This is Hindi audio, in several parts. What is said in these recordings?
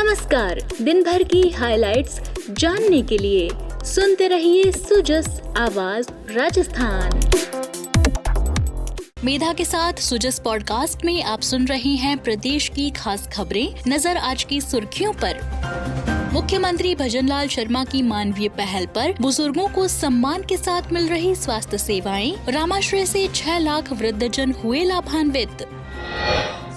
नमस्कार। दिन भर की हाइलाइट्स जानने के लिए सुनते रहिए सुजस आवाज राजस्थान। मेधा के साथ सुजस पॉडकास्ट में आप सुन रहे हैं प्रदेश की खास खबरें। नजर आज की सुर्खियों पर। मुख्यमंत्री भजनलाल शर्मा की मानवीय पहल पर बुजुर्गों को सम्मान के साथ मिल रही स्वास्थ्य सेवाएं। रामाश्रय से 6 लाख वृद्धजन हुए लाभान्वित।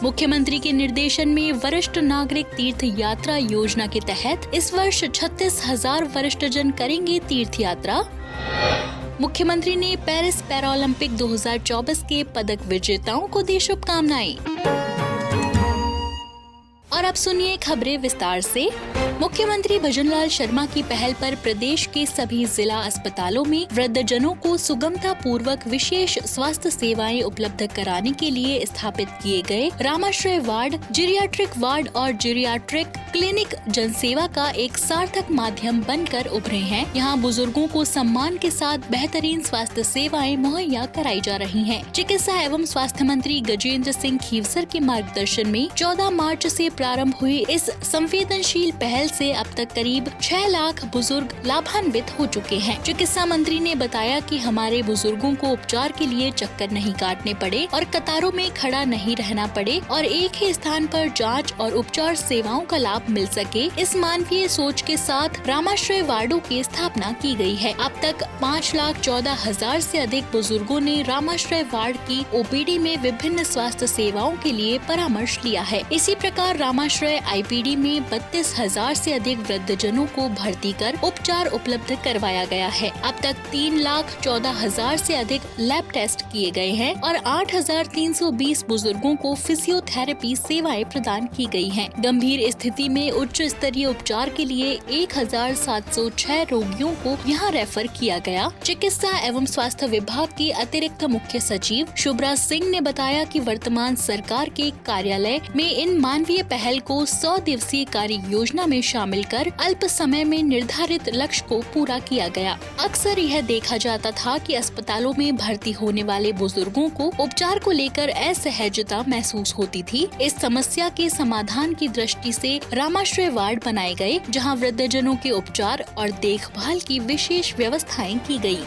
मुख्यमंत्री के निर्देशन में वरिष्ठ नागरिक तीर्थ यात्रा योजना के तहत इस वर्ष 36,000 वरिष्ठजन करेंगे तीर्थ यात्रा। मुख्यमंत्री ने पेरिस पैरालंपिक 2024 के पदक विजेताओं को दी शुभकामनाएं। और अब सुनिए खबरें विस्तार से। मुख्यमंत्री भजनलाल शर्मा की पहल पर प्रदेश के सभी जिला अस्पतालों में वृद्धजनों को सुगमता पूर्वक विशेष स्वास्थ्य सेवाएं उपलब्ध कराने के लिए स्थापित किए गए रामाश्रय वार्ड, जीरियाट्रिक वार्ड और जीरियाट्रिक क्लिनिक जनसेवा का एक सार्थक माध्यम बनकर उभरे हैं। यहाँ बुजुर्गों को सम्मान के साथ बेहतरीन स्वास्थ्य सेवाएं मुहैया कराई जा रही हैं। चिकित्सा एवं स्वास्थ्य मंत्री गजेंद्र सिंह खीवसर के मार्गदर्शन में 14 मार्च से प्रारंभ हुई इस संवेदनशील पहल से अब तक करीब 6 लाख बुजुर्ग लाभान्वित हो चुके हैं। चिकित्सा मंत्री ने बताया कि हमारे बुजुर्गों को उपचार के लिए चक्कर नहीं काटने पड़े और कतारों में खड़ा नहीं रहना पड़े और एक ही स्थान पर जांच और उपचार सेवाओं का लाभ मिल सके। इस मानवीय सोच के साथ रामाश्रय वार्डों की स्थापना की गई है। अब तक 5,14,000 से अधिक बुजुर्गों ने रामाश्रय वार्ड की ओपीडी में विभिन्न स्वास्थ्य सेवाओं के लिए परामर्श लिया है। इसी प्रकार रामाश्रय आईपीडी में 32,000 से अधिक वृद्धजनों को भर्ती कर उपचार उपलब्ध करवाया गया है। अब तक 3,14,000 से अधिक लैब टेस्ट किए गए हैं और 8,320 बुजुर्गों को फिजियोथेरेपी सेवाएं प्रदान की गई हैं। गंभीर स्थिति में उच्च स्तरीय उपचार के लिए 1,706 रोगियों को यहां रेफर किया गया। चिकित्सा एवं स्वास्थ्य विभाग की अतिरिक्त मुख्य सचिव शुभ्रा सिंह ने बताया कि वर्तमान सरकार के कार्यालय में इन मानवीय पहल को 100 दिवसीय कार्य योजना में शामिल कर अल्प समय में निर्धारित लक्ष्य को पूरा किया गया। अक्सर यह देखा जाता था कि अस्पतालों में भर्ती होने वाले बुजुर्गों को उपचार को लेकर असहजता महसूस होती थी। इस समस्या के समाधान की दृष्टि से रामाश्रय वार्ड बनाए गए, जहां वृद्धजनों के उपचार और देखभाल की विशेष व्यवस्थाएं की गयी।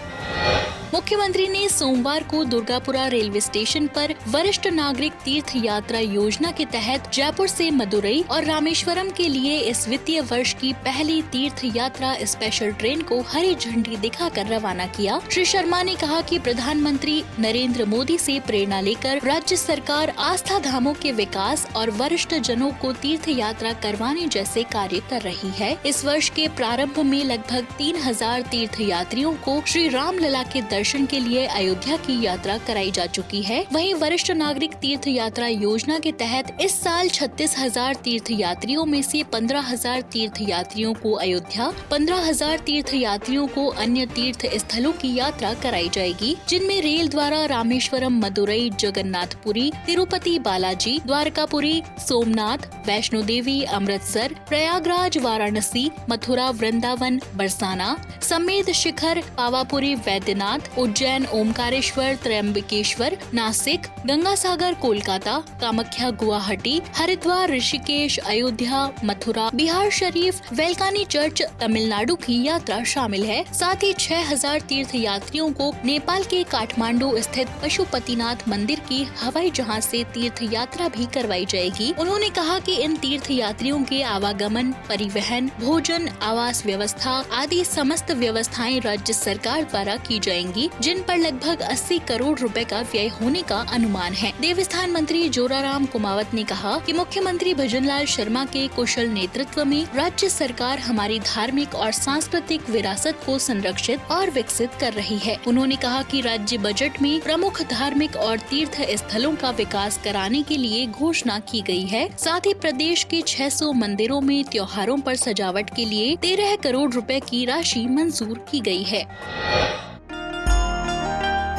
मुख्यमंत्री ने सोमवार को दुर्गापुरा रेलवे स्टेशन पर वरिष्ठ नागरिक तीर्थ यात्रा योजना के तहत जयपुर से मदुरई और रामेश्वरम के लिए इस वित्तीय वर्ष की पहली तीर्थ यात्रा स्पेशल ट्रेन को हरी झंडी दिखाकर रवाना किया। श्री शर्मा ने कहा कि प्रधानमंत्री नरेंद्र मोदी से प्रेरणा लेकर राज्य सरकार आस्था धामों के विकास और वरिष्ठ जनों को तीर्थ यात्रा करवाने जैसे कार्य कर रही है। इस वर्ष के प्रारंभ में लगभग 3,000 तीर्थ यात्रियों को श्री रामलला के दर्शन के लिए अयोध्या की यात्रा कराई जा चुकी है। वहीं वरिष्ठ नागरिक तीर्थ यात्रा योजना के तहत इस साल 36,000 तीर्थ यात्रियों में से 15,000 तीर्थ यात्रियों को अयोध्या, 15,000 तीर्थ यात्रियों को अन्य तीर्थ स्थलों की यात्रा कराई जाएगी, जिनमें रेल द्वारा रामेश्वरम, मदुरई, जगन्नाथपुरी, तिरुपति बालाजी, द्वारकापुरी, सोमनाथ, वैष्णो देवी, अमृतसर, प्रयागराज, वाराणसी, मथुरा, वृंदावन, बरसाना, समेत शिखर, पावापुरी, वैद्यनाथ, उज्जैन, ओमकारेश्वर, त्रयंबकेश्वर, नासिक, गंगासागर, कोलकाता, कामाख्या, गुवाहाटी, हरिद्वार, ऋषिकेश, अयोध्या, मथुरा, बिहार शरीफ, वेलकानी चर्च, तमिलनाडु की यात्रा शामिल है। साथ ही 6,000 तीर्थ यात्रियों को नेपाल के काठमांडू स्थित पशुपतिनाथ मंदिर की हवाई जहाज से तीर्थ यात्रा भी करवाई जाएगी। उन्होंने कहा कि इन तीर्थ यात्रियों के आवागमन, परिवहन, भोजन, आवास व्यवस्था आदि समस्त व्यवस्थाएं राज्य सरकार द्वारा की जाएंगी, जिन पर लगभग 80 करोड़ रुपए का व्यय होने का अनुमान है। देवस्थान मंत्री जोराराम कुमावत ने कहा कि मुख्यमंत्री भजनलाल शर्मा के कुशल नेतृत्व में राज्य सरकार हमारी धार्मिक और सांस्कृतिक विरासत को संरक्षित और विकसित कर रही है। उन्होंने कहा कि राज्य बजट में प्रमुख धार्मिक और तीर्थ स्थलों का विकास कराने के लिए घोषणा की गई है। साथ ही प्रदेश के 600 मंदिरों में त्योहारों पर सजावट के लिए 13 करोड़ रुपए की राशि मंजूर की गई है।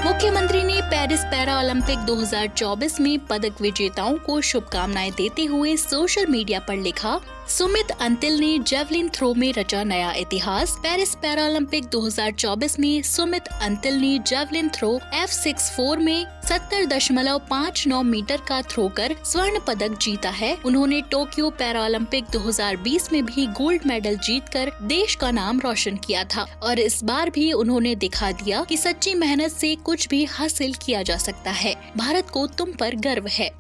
मुख्यमंत्री ने पेरिस पैरालंपिक 2024 में पदक विजेताओं को शुभकामनाएं देते हुए सोशल मीडिया पर लिखा, सुमित अंतिल ने जेवलिन थ्रो में रचा नया इतिहास। पेरिस पैरालंपिक 2024 में सुमित अंतिल ने जेवलिन थ्रो F64 में 70.59 मीटर का थ्रो कर स्वर्ण पदक जीता है। उन्होंने टोक्यो पैरालंपिक 2020 में भी गोल्ड मेडल जीतकर देश का नाम रोशन किया था और इस बार भी उन्होंने दिखा दिया कि सच्ची मेहनत से कुछ भी हासिल किया जा सकता है। भारत को तुम पर गर्व है।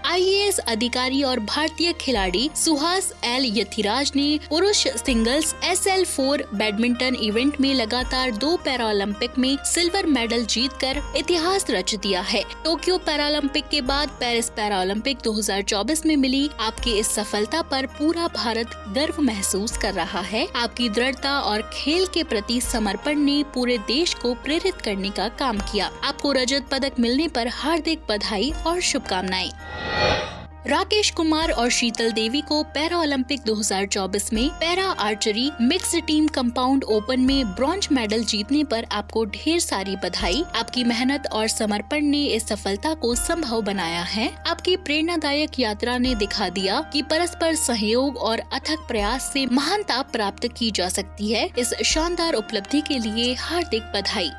IAS अधिकारी और भारतीय खिलाड़ी सुहास एल यथिराज ने पुरुष सिंगल्स SL4 बैडमिंटन इवेंट में लगातार 2 पैरालंपिक में सिल्वर मेडल जीतकर इतिहास रच दिया है। टोक्यो पैरालंपिक के बाद पेरिस पैरालंपिक 2024 में मिली आपकी इस सफलता पर पूरा भारत गर्व महसूस कर रहा है। आपकी दृढ़ता और खेल के प्रति समर्पण ने पूरे देश को प्रेरित करने का काम किया। आपको रजत पदक मिलने पर हार्दिक बधाई और शुभकामनाएं। राकेश कुमार और शीतल देवी को पैरा ओलंपिक 2024 में para archery mixed team compound open में ब्रॉन्ज मेडल जीतने पर आपको ढेर सारी बधाई। आपकी मेहनत और समर्पण ने इस सफलता को संभव बनाया है। आपकी प्रेरणादायक यात्रा ने दिखा दिया कि परस्पर सहयोग और अथक प्रयास से महानता प्राप्त की जा सकती है। इस शानदार उपलब्धि के लिए हार्दिक बधाई।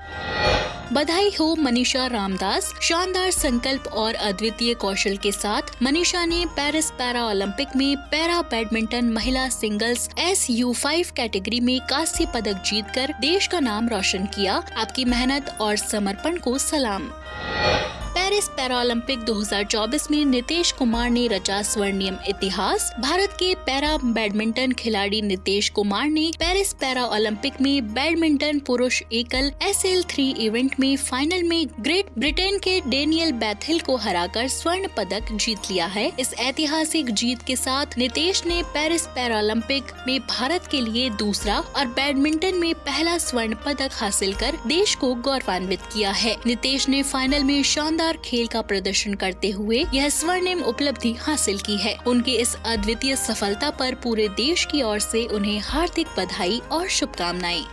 बधाई हो मनीषा रामदास। शानदार संकल्प और अद्वितीय कौशल के साथ मनीषा ने पेरिस पैरा ओलंपिक में पैरा बैडमिंटन महिला सिंगल्स SU5 कैटेगरी में कांस्य पदक जीतकर देश का नाम रोशन किया। आपकी मेहनत और समर्पण को सलाम। पेरिस पैरालंपिक 2024 में नितेश कुमार ने रचा स्वर्णिम इतिहास। भारत के पैरा बैडमिंटन खिलाड़ी नितेश कुमार ने पेरिस पैरा ओलंपिक में बैडमिंटन पुरुष एकल SL3 इवेंट में फाइनल में ग्रेट ब्रिटेन के डेनियल बैथिल को हराकर स्वर्ण पदक जीत लिया है। इस ऐतिहासिक जीत के साथ नितेश ने पेरिस पैरालंपिक में भारत के लिए दूसरा और बैडमिंटन में पहला स्वर्ण पदक हासिल कर देश को गौरवान्वित किया है। नितेश ने फाइनल में शानदार खेल का प्रदर्शन करते हुए यह स्वर्णिम उपलब्धि हासिल की है। उनके इस अद्वितीय सफलता पर पूरे देश की ओर से उन्हें हार्दिक बधाई और शुभकामनाएं।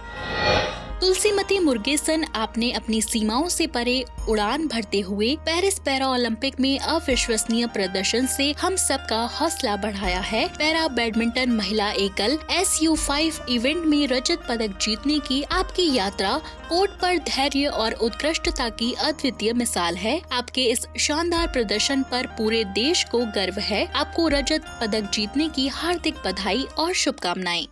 तुलसीमती मुरुगेसन आपने अपनी सीमाओं से परे उड़ान भरते हुए पेरिस पैरा ओलंपिक में अविश्वसनीय प्रदर्शन से हम सबका हौसला बढ़ाया है। पैरा बैडमिंटन महिला एकल SU5 इवेंट में रजत पदक जीतने की आपकी यात्रा कोर्ट पर धैर्य और उत्कृष्टता की अद्वितीय मिसाल है। आपके इस शानदार प्रदर्शन पर पूरे देश को गर्व है। आपको रजत पदक जीतने की हार्दिक बधाई और शुभकामनाएं।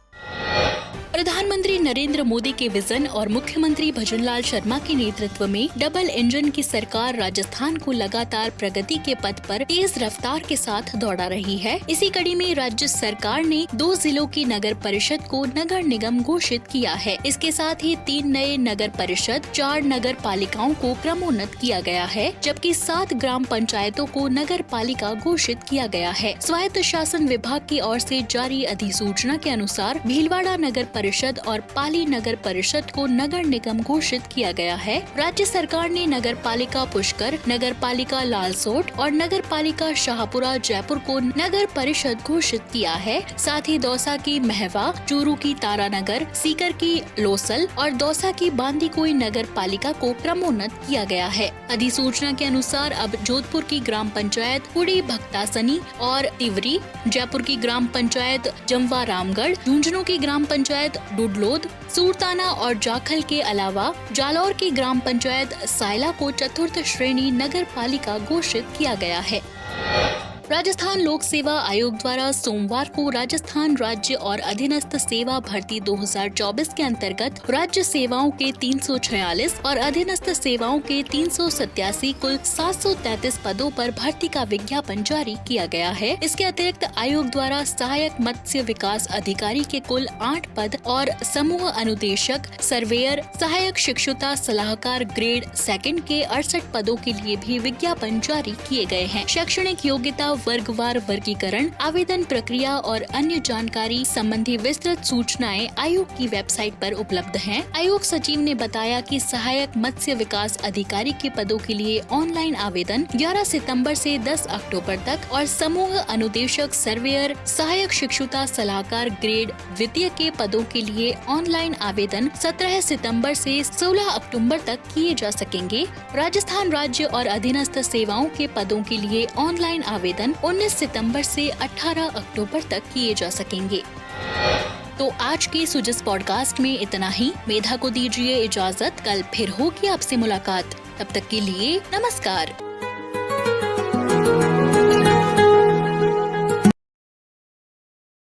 प्रधानमंत्री नरेंद्र मोदी के विजन और मुख्यमंत्री भजनलाल शर्मा के नेतृत्व में डबल इंजन की सरकार राजस्थान को लगातार प्रगति के पथ पर तेज रफ्तार के साथ दौड़ा रही है। इसी कड़ी में राज्य सरकार ने 2 जिलों की नगर परिषद को नगर निगम घोषित किया है। इसके साथ ही 3 नए नगर परिषद, 4 नगर पालिकाओं को क्रमोन्नत किया गया है, जबकि 7 ग्राम पंचायतों को नगर पालिका घोषित किया गया है। स्वायत्त शासन विभाग की ओर से जारी अधिसूचना के अनुसार भीलवाड़ा नगर परिषद और पाली नगर परिषद को नगर निगम घोषित किया गया है। राज्य सरकार ने नगर पालिका पुष्कर, नगर पालिका लालसोट और नगर पालिका शाहपुरा जयपुर को नगर परिषद घोषित किया है। साथ ही दौसा की महवा, चूरू की तारानगर, सीकर की लोसल और दौसा की बांदीकुई नगर पालिका को क्रमोन्नत किया गया है। अधिसूचना के अनुसार अब जोधपुर की ग्राम पंचायत कुड़ी भक्तासनी और तिवरी, जयपुर की ग्राम पंचायत जमवा रामगढ़, झुंझुनू की ग्राम पंचायत डुडलोद, सूरताना और जाखल के अलावा जालौर की ग्राम पंचायत सायला को चतुर्थ श्रेणी नगर पालिका घोषित किया गया है। राजस्थान लोक सेवा आयोग द्वारा सोमवार को राजस्थान राज्य और अधीनस्थ सेवा भर्ती 2024 के अंतर्गत राज्य सेवाओं के 346 और अधीनस्थ सेवाओं के 387 कुल 733 पदों पर भर्ती का विज्ञापन जारी किया गया है। इसके अतिरिक्त आयोग द्वारा सहायक मत्स्य विकास अधिकारी के कुल 8 पद और समूह अनुदेशक, सर्वेयर, सहायक शिक्षुता सलाहकार ग्रेड 2 के 68 पदों के लिए भी विज्ञापन जारी किए गए हैं। शैक्षणिक योग्यता, वर्गवार वर्गीकरण, आवेदन प्रक्रिया और अन्य जानकारी संबंधी विस्तृत सूचनाएं आयोग की वेबसाइट पर उपलब्ध हैं। आयोग सचिव ने बताया कि सहायक मत्स्य विकास अधिकारी के पदों के लिए ऑनलाइन आवेदन 11 सितंबर से 10 अक्टूबर तक और समूह अनुदेशक, सर्वेयर, सहायक शिक्षुता सलाहकार ग्रेड 2 के पदों के लिए ऑनलाइन आवेदन 17 सितंबर से 16 अक्टूबर तक किए जा सकेंगे। राजस्थान राज्य और अधीनस्थ सेवाओं के पदों के लिए ऑनलाइन आवेदन आवेदन 19 सितंबर से 18 अक्टूबर तक किए जा सकेंगे। तो आज के सुजस पॉडकास्ट में इतना ही। मेधा को दीजिए इजाजत। कल फिर होगी आपसे मुलाकात। तब तक के लिए नमस्कार।